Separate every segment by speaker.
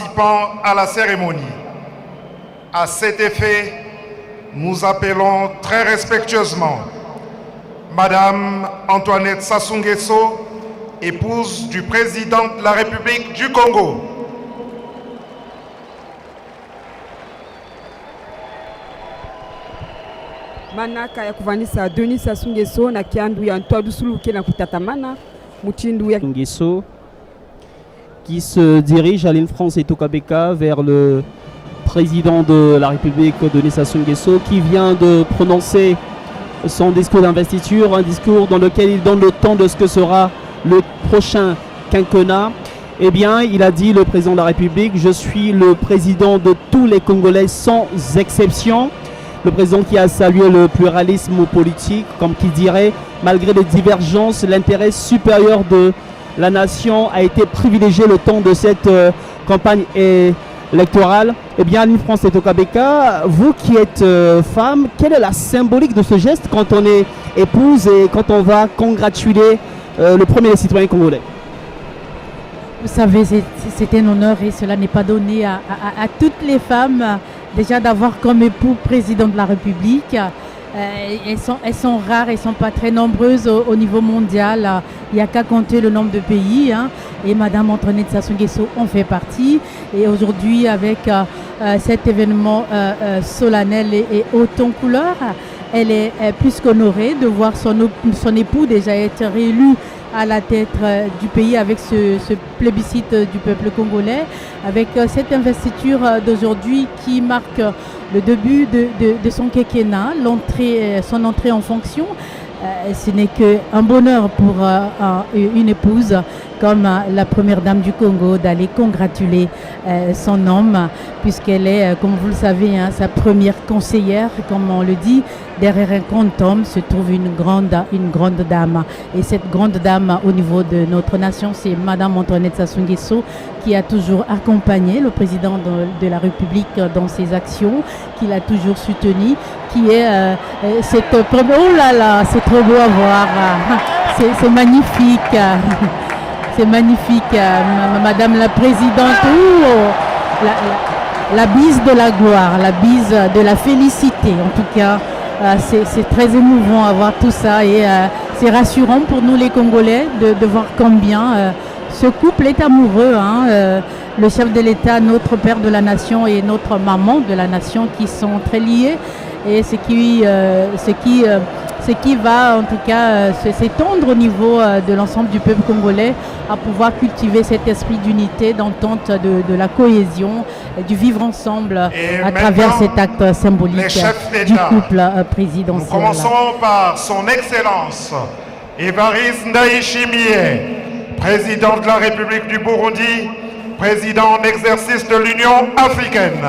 Speaker 1: participant à la cérémonie. À cet effet, nous appelons très respectueusement Madame Antoinette Sassou Nguesso, épouse du président de la République du Congo.
Speaker 2: Manaka ya kuvanisa Denis Sassou Nguesso na kiandu ya Ntwadu Suluke na kutatamana mutindu ya
Speaker 3: Nguesso qui se dirige à l'Infrance et Tokabeka vers le président de la République Denis Sassou Nguesso qui vient de prononcer son discours d'investiture, un discours dans lequel il donne le temps de ce que sera le prochain quinquennat. Eh bien, il a dit, le président de la République, je suis le président de tous les Congolais sans exception. Le président qui a salué le pluralisme politique, comme qui dirait, malgré les divergences, l'intérêt supérieur de la nation a été privilégié le temps de cette campagne électorale. Eh bien, Aline France et Tokabeka, vous qui êtes femme, quelle est la symbolique de ce geste quand on est épouse et quand on va congratuler le premier des citoyens congolais?
Speaker 4: Vous savez, c'est un honneur et cela n'est pas donné à toutes les femmes déjà d'avoir comme époux président de la République. Elles sont rares, elles ne sont pas très nombreuses au niveau mondial. Il n'y a qu'à compter le nombre de pays. Hein. Et Madame Antoinette Sassou Nguesso en fait partie. Et aujourd'hui, avec cet événement solennel et haut en couleur, elle est plus qu'honorée de voir son époux déjà être réélu à la tête du pays avec ce plébiscite du peuple congolais, avec cette investiture d'aujourd'hui qui marque le début de son quinquennat, son entrée en fonction. Ce n'est qu'un bonheur pour une épouse comme la première dame du Congo d'aller congratuler son homme, puisqu'elle est, comme vous le savez, hein, sa première conseillère, comme on le dit. Derrière un grand homme se trouve une grande dame. Et cette grande dame au niveau de notre nation, c'est Madame Antoinette Sassou Nguesso, qui a toujours accompagné le président de la République dans ses actions, qui l'a toujours soutenu, qui est oh là là, c'est trop beau à voir, c'est magnifique. C'est magnifique, Madame la Présidente. La bise de la gloire, la bise de la félicité. En tout cas, c'est très émouvant à voir tout ça et c'est rassurant pour nous les Congolais de voir combien ce couple est amoureux. Hein, le chef de l'État, notre père de la nation et notre maman de la nation qui sont très liés et ce qui va en tout cas s'étendre au niveau de l'ensemble du peuple congolais à pouvoir cultiver cet esprit d'unité, d'entente, de la cohésion, du vivre ensemble à travers cet acte symbolique du couple présidentiel.
Speaker 1: Nous commençons par son Excellence Évariste Ndayishimiye, président de la République du Burundi, président en exercice de l'Union africaine.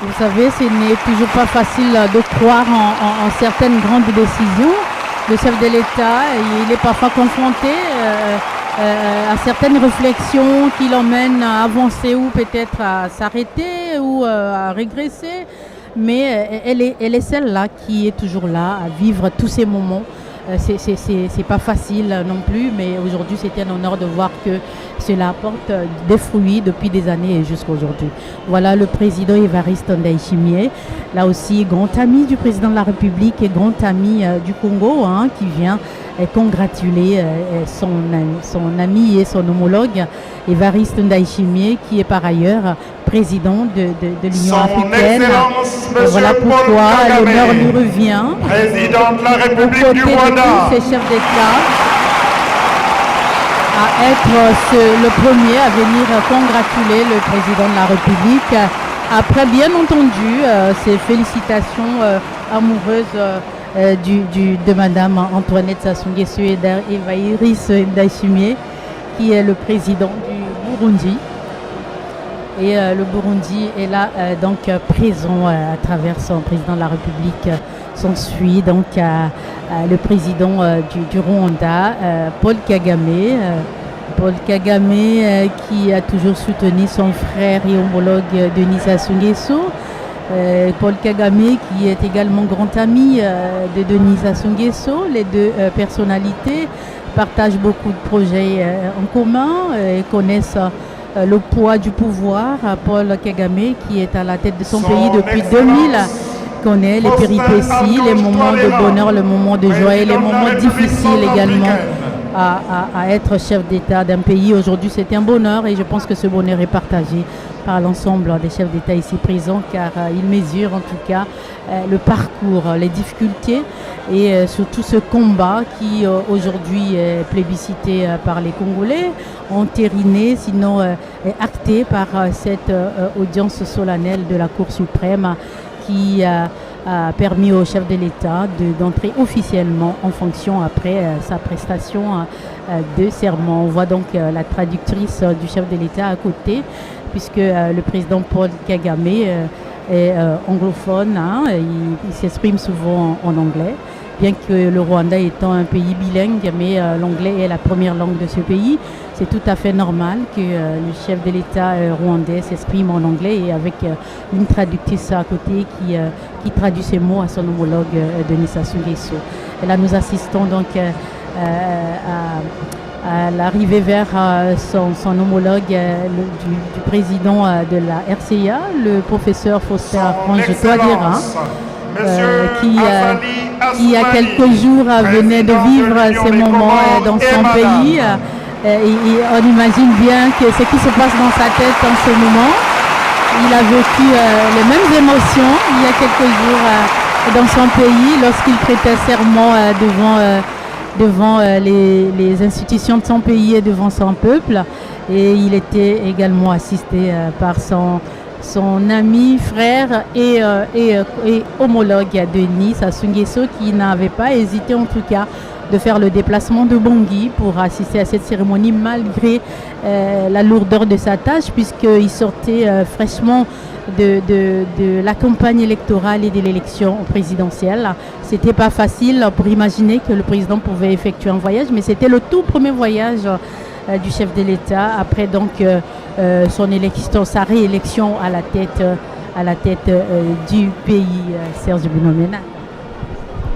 Speaker 4: Vous savez, ce n'est toujours pas facile de croire en certaines grandes décisions. Le chef de l'État, il est parfois confronté à certaines réflexions qui l'emmènent à avancer ou peut-être à s'arrêter ou à régresser. Mais elle est celle-là qui est toujours là à vivre tous ces moments. C'est pas facile non plus, mais aujourd'hui c'est un honneur de voir que cela apporte des fruits depuis des années et jusqu'à aujourd'hui. Voilà le président Évariste Ndayishimiye, là aussi grand ami du président de la République et grand ami du Congo, hein, qui vient congratuler son ami et son homologue Évariste Ndayishimiye, qui est par ailleurs président de l'Union africaine. Et voilà pourquoi l'honneur lui revient.
Speaker 1: Président de la République du Rwanda.
Speaker 4: Tous ces chefs d'État à être le premier à venir congratuler le président de la République. Après, bien entendu, ces félicitations amoureuses de Madame Antoinette Sassou Nguesso et d'Évariste Ndayishimiye, qui est le président du Burundi. Et le Burundi est là donc présent à travers son président de la République. S'ensuit donc le président du Rwanda, Paul Kagame. Paul Kagame qui a toujours soutenu son frère et homologue Denis Sassou Nguesso. Paul Kagame qui est également grand ami de Denis Sassou Nguesso. Les deux personnalités partagent beaucoup de projets en commun et connaissent le poids du pouvoir. Paul Kagame, qui est à la tête de son pays depuis 2000, connaît les péripéties, les moments de bonheur, les moments de joie et les moments difficiles également à être chef d'État d'un pays. Aujourd'hui, c'est un bonheur et je pense que ce bonheur est partagé par l'ensemble des chefs d'État ici présents, car ils mesurent en tout cas le parcours, les difficultés et surtout ce combat qui aujourd'hui est plébiscité par les Congolais, entériné, sinon acté par cette audience solennelle de la Cour suprême qui a permis au chef de l'État d'entrer officiellement en fonction après sa prestation de serment. On voit donc la traductrice du chef de l'État à côté, puisque le président Paul Kagame est anglophone, il s'exprime souvent en anglais, bien que le Rwanda étant un pays bilingue, mais l'anglais est la première langue de ce pays. C'est tout à fait normal que le chef de l'État rwandais s'exprime en anglais et avec une traductrice à côté qui traduit ces mots à son homologue Denis Sassou Nguesso. Et là, nous assistons donc à l'arrivée vers son homologue du président de la RCA, le professeur Faustin Frange-Touadéra, qui il y a quelques jours venait de vivre ces moments dans son pays. On imagine bien que ce qui se passe dans sa tête en ce moment. Il a vécu les mêmes émotions il y a quelques jours dans son pays lorsqu'il prêtait serment devant les institutions de son pays et devant son peuple. Et il était également assisté par son ami, frère et homologue Denis Sassou Nguesso, qui n'avait pas hésité en tout cas de faire le déplacement de Bangui pour assister à cette cérémonie malgré la lourdeur de sa tâche, puisqu'il sortait fraîchement de la campagne électorale et de l'élection présidentielle. C'était pas facile pour imaginer que le président pouvait effectuer un voyage, mais c'était le tout premier voyage du chef de l'État après donc sa réélection à la tête du pays. Serge Bounomena.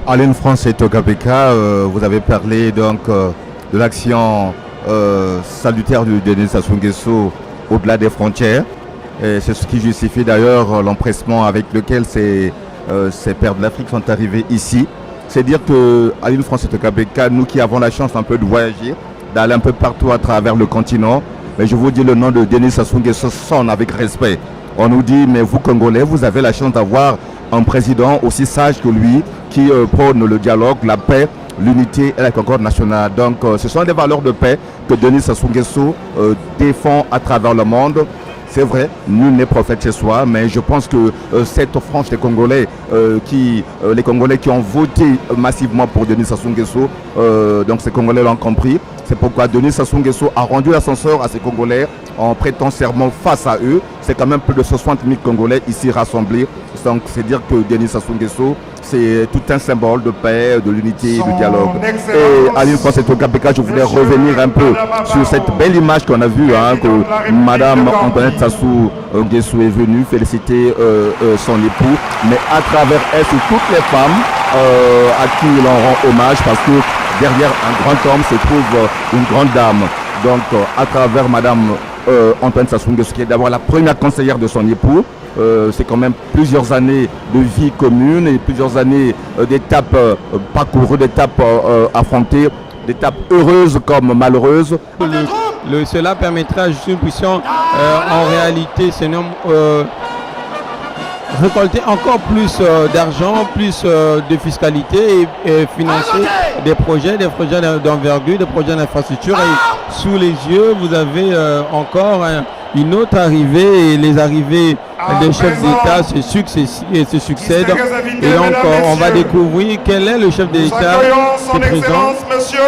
Speaker 5: Aline France et Tokapeka, vous avez parlé donc de l'action salutaire de Denis Sassou Nguesso au-delà des frontières. Et c'est ce qui justifie d'ailleurs l'empressement avec lequel ces pères de l'Afrique sont arrivés ici. C'est dire que Aline France et Tokapeka, nous qui avons la chance un peu de voyager, d'aller un peu partout à travers le continent, mais je vous dis le nom de Denis Sassou Nguesso sonne avec respect. On nous dit, mais vous Congolais, vous avez la chance d'avoir un président aussi sage que lui, qui prône le dialogue, la paix, l'unité et la concorde nationale. Donc ce sont des valeurs de paix que Denis Sassou Nguesso défend à travers le monde. C'est vrai, nul n'est prophète chez soi, mais je pense que cette frange des Congolais, les Congolais qui ont voté massivement pour Denis Sassou Nguesso, donc ces Congolais l'ont compris. C'est pourquoi Denis Sassou Nguesso a rendu l'ascenseur à ces Congolais en prêtant serment face à eux. C'est quand même plus de 60 000 Congolais ici rassemblés. Donc c'est dire que Denis Sassou Nguesso, c'est tout un symbole de paix, de l'unité et du dialogue. Et Aline France et Tokapeka, je voulais revenir un peu sur cette belle image qu'on a vue, que Madame Antoinette Sassou Nguesso est venue féliciter son époux, mais à travers elle, sur toutes les femmes à qui il en rend hommage, parce que derrière un grand homme se trouve une grande dame. Donc à travers Madame Antoinette Sassou Nguesso, qui est d'abord la première conseillère de son époux, c'est quand même plusieurs années de vie commune et plusieurs années d'étapes parcourues, d'étapes affrontées, d'étapes heureuses comme malheureuses.
Speaker 6: Cela permettra juste une puissance en réalité, c'est récolter encore plus d'argent, plus de fiscalité et financer des projets d'envergure, des projets d'infrastructure. Et sous les yeux, vous avez encore une autre arrivée, et les arrivées des chefs d'État se succèdent. Et donc on va découvrir quel est le chef d'État qui est présent.
Speaker 1: Monsieur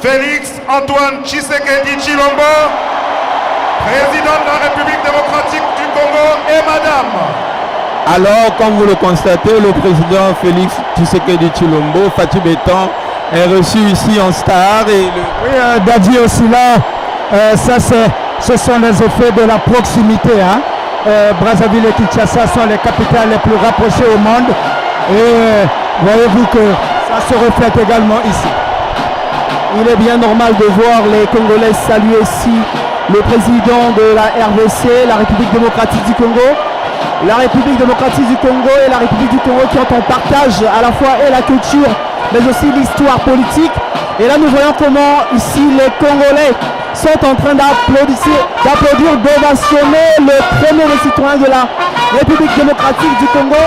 Speaker 1: Félix Antoine Tshisekedi Tshilombo, président de la République démocratique du Congo, et Madame.
Speaker 6: Alors, comme vous le constatez, le président Félix Tshisekedi Tshilombo, Fatou Béton, est reçu ici en star.
Speaker 7: Oui, Daddy aussi là, ce sont les effets de la proximité. Brazzaville et Kinshasa sont les capitales les plus rapprochées au monde. Et voyez-vous que ça se reflète également ici.
Speaker 3: Il est bien normal de voir les Congolais saluer ici le président de la RDC, la République démocratique du Congo. La République démocratique du Congo et la République du Congo qui ont en partage à la fois et la culture, mais aussi l'histoire politique. Et là, nous voyons comment ici les Congolais sont en train d'applaudir, d'ovationner le premier des citoyens de la République démocratique du Congo.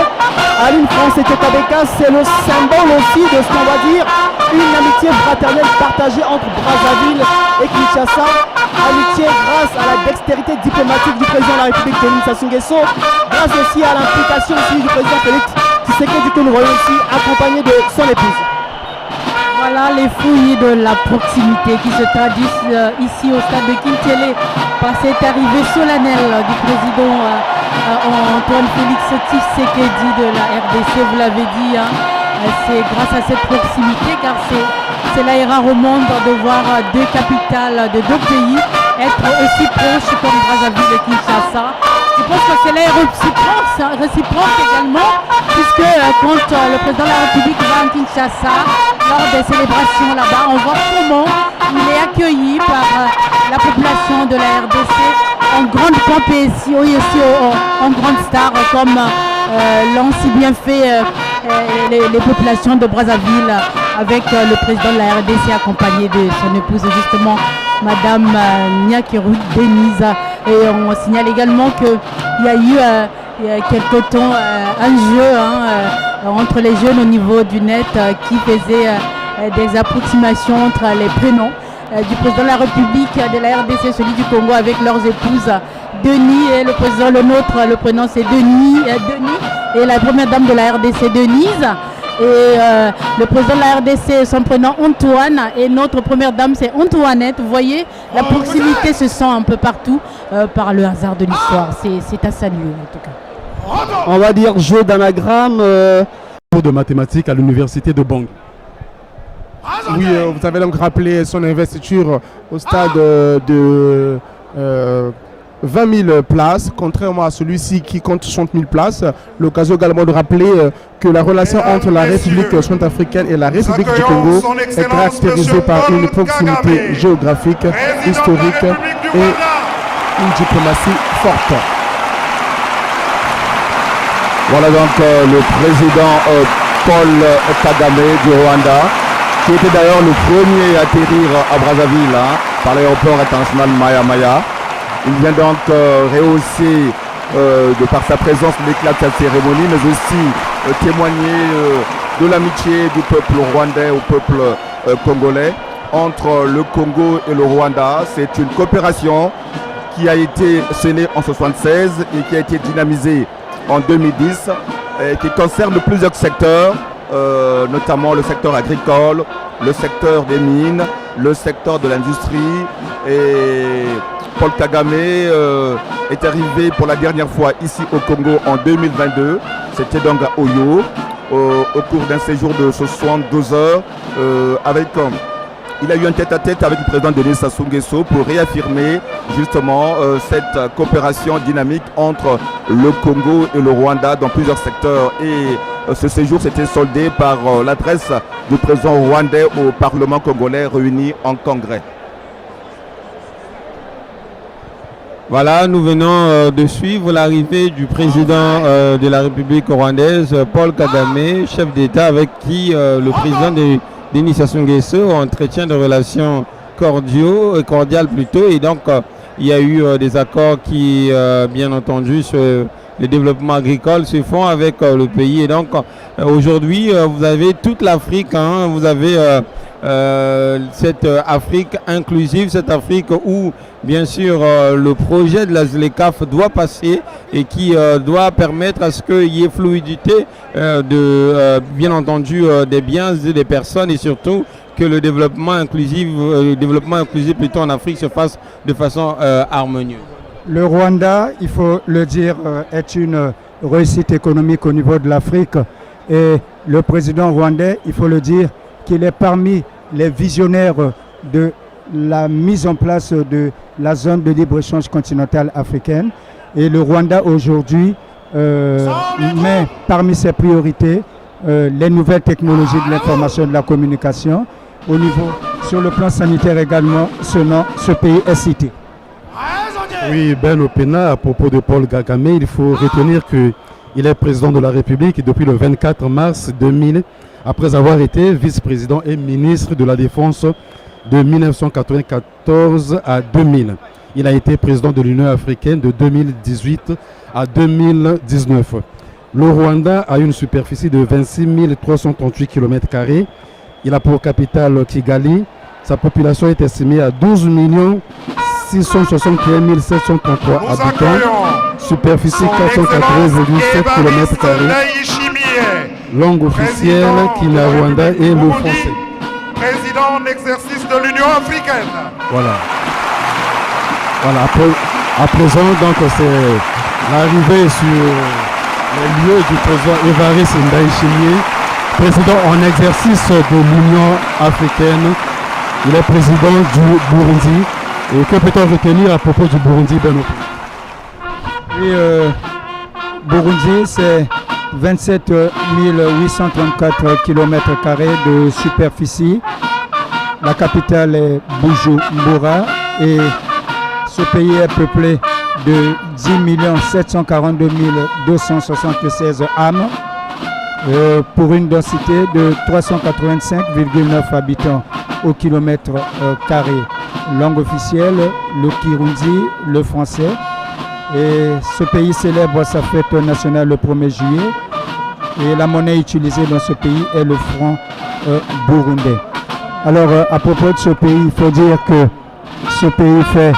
Speaker 3: Aline France et Kabeka, c'est le symbole aussi de ce qu'on va dire une amitié fraternelle partagée entre Brazzaville et Kinshasa. Amitié grâce à la dextérité diplomatique du président de la République Denis Sassou Nguesso, grâce aussi à l'implication aussi du président Félix Tshisekedi que nous voyons aussi accompagné de son épouse.
Speaker 4: Voilà les fouilles de la proximité qui se traduisent ici au stade de Kinshasa par cette arrivée solennelle du président Antoine Félix Tshisekedi de la RDC, vous l'avez dit, hein, c'est grâce à cette proximité car c'est là rare au monde de voir deux capitales de deux pays être aussi proches comme Brazzaville et Kinshasa. Je pense que c'est là réciproque également, puisque quand le président de la République va à Kinshasa, lors des célébrations là-bas, on voit comment il est accueilli par la population de la RDC en grande pompe et aussi en grande star, comme l'ont si bien fait les populations de Brazzaville avec le président de la RDC accompagné de son épouse justement Madame Nyakeru Denise. Et on signale également qu'il y a eu il y a quelque temps un jeu entre les jeunes au niveau du net qui faisait des approximations entre les prénoms du président de la République de la RDC, celui du Congo avec leurs épouses Denis et le président le nôtre, le prénom c'est Denis et la première dame de la RDC Denise. Et le président de la RDC, son prénom Antoine, et notre première dame c'est Antoinette. Vous voyez, la proximité se sent un peu partout par le hasard de l'histoire. C'est à saluer en tout cas.
Speaker 3: On va dire jeu d'anagramme.
Speaker 8: Cours de mathématiques à l'université de Bangui. Oui, vous avez donc rappelé son investiture au stade de 20 000 places, contrairement à celui-ci qui compte 60 000 places. L'occasion également de rappeler que la relation entre la République centrafricaine et la République du Congo est caractérisée par une proximité géographique, historique et une diplomatie forte.
Speaker 5: Voilà donc le président Paul Kagame du Rwanda, qui était d'ailleurs le premier à atterrir à Brazzaville par l'aéroport international Maya Maya. Il vient donc rehausser de par sa présence l'éclat de cette cérémonie, mais aussi témoigner de l'amitié du peuple rwandais au peuple congolais entre le Congo et le Rwanda. C'est une coopération qui a été scellée en 1976 et qui a été dynamisée en 2010 et qui concerne plusieurs secteurs, notamment le secteur agricole, le secteur des mines, le secteur de l'industrie. Et Paul Kagame est arrivé pour la dernière fois ici au Congo en 2022. C'était donc à Oyo, au cours d'un séjour de 72 heures il a eu un tête-à-tête avec le président Denis Sassou Nguesso pour réaffirmer justement cette coopération dynamique entre le Congo et le Rwanda dans plusieurs secteurs. Et ce séjour s'était soldé par l'adresse du président rwandais au Parlement congolais réuni en congrès.
Speaker 6: Voilà, nous venons de suivre l'arrivée du président de la République rwandaise, Paul Kagame, chef d'État avec qui le président Denis Sassou Nguesso entretient des relations cordiales plutôt. Et donc, il y a eu des accords qui, bien entendu, sur le développement agricole se font avec le pays. Et donc, aujourd'hui, vous avez toute l'Afrique, vous avez cette Afrique inclusive, cette Afrique où bien sûr le projet de la ZLECAf doit passer et qui doit permettre à ce qu'il y ait fluidité bien entendu des biens et des personnes, et surtout que le développement inclusif plutôt en Afrique se fasse de façon harmonieuse.
Speaker 7: Le Rwanda, il faut le dire, est une réussite économique au niveau de l'Afrique, et le président rwandais, il faut le dire, qu'il est parmi les visionnaires de la mise en place de la zone de libre-échange continentale africaine. Et le Rwanda aujourd'hui met parmi ses priorités les nouvelles technologies de l'information et de la communication. Au niveau, sur le plan sanitaire également, ce pays est cité.
Speaker 9: Oui, Ben Opena, à propos de Paul Kagame, il faut retenir qu'il est président de la République depuis le 24 mars 2000, après avoir été vice-président et ministre de la Défense de 1994 à 2000. Il a été président de l'Union africaine de 2018 à 2019. Le Rwanda a une superficie de 26 338 km². Il a pour capitale Kigali. Sa population est estimée à 12 661 733 habitants. Superficie 480,7 km². Langue officielle Kinyarwanda et le français.
Speaker 1: Président en exercice de l'Union africaine.
Speaker 9: Voilà. Voilà, à présent, donc, c'est l'arrivée sur les lieux du président Évariste Ndayishimiye, président en exercice de l'Union africaine. Il est président du Burundi. Et que peut-on retenir à propos du Burundi, Benoît?
Speaker 7: Oui, Burundi, c'est 27 834 km² de superficie. La capitale est Bujumbura et ce pays est peuplé de 10 742 276 âmes pour une densité de 385,9 habitants au kilomètre carré. Langue officielle, le Kirundi, le français. Et ce pays célèbre sa fête nationale le 1er juillet. Et la monnaie utilisée dans ce pays est le franc burundais. Alors, à propos de ce pays, il faut dire que ce pays fait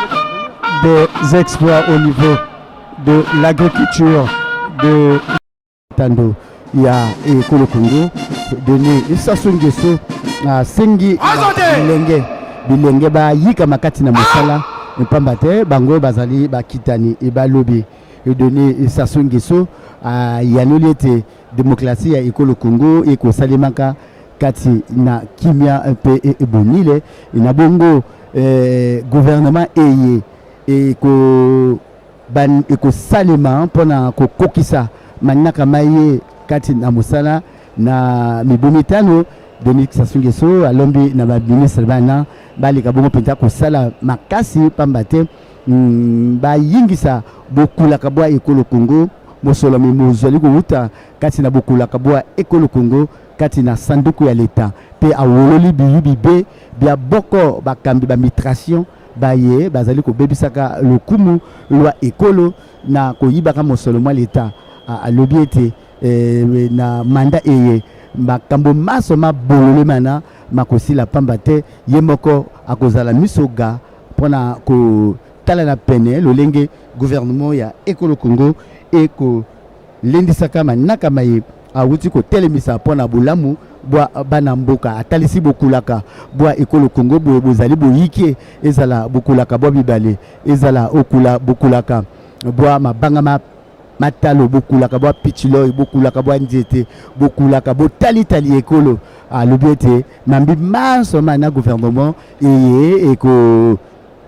Speaker 7: des exploits au niveau de l'agriculture de Tando. Il y a Ekolo Congo, donné Sassou Nguesso à Sengi Bilenge ba yika makati na mosala mpambate bango bazali ba kitani et ba lobby et donné Sassou Nguesso à yanolete démocratie ya Ekolo Congo et ko salimaka kati na kimia un peu et bonile na bongo gouvernement et ko salima pona ko kokisa manaka maye kati na musala na mibomitano Denis Sassou Nguesso alombi na ministre bana bali kabongo penta ko sala makasi pambate ba yingisa bokula kabwa Ekolo Congo mosolo mozali ko uta kati na bokula kabwa Ekolo Congo kati na sanduku ya leta pe awololi bibe bia boko bakambi ba migration baye bazali ko bebisaka lokumu lwa ekolo na ko yibaka mosolo mwa leta a lobiete na manda eye makambo maso mabolole mana makosi la pambate yemoko akozala misoga pona ko tala na pene lolenge gouvernement ya Ekolo Congo eko lendisaka manaka maye awuti ko telemisa pona bulamu bwa bana mboka atalisi bokulaka bwa Ekolo Congo bozali boyike ezala bokulaka bwa bibale ezala okula bokulaka bwa mabanga matalo bokulaka bwa pichilo bokulaka bwa nzete bokulaka botali tali ekolo a lobiete mambi maso mana gouvernement eko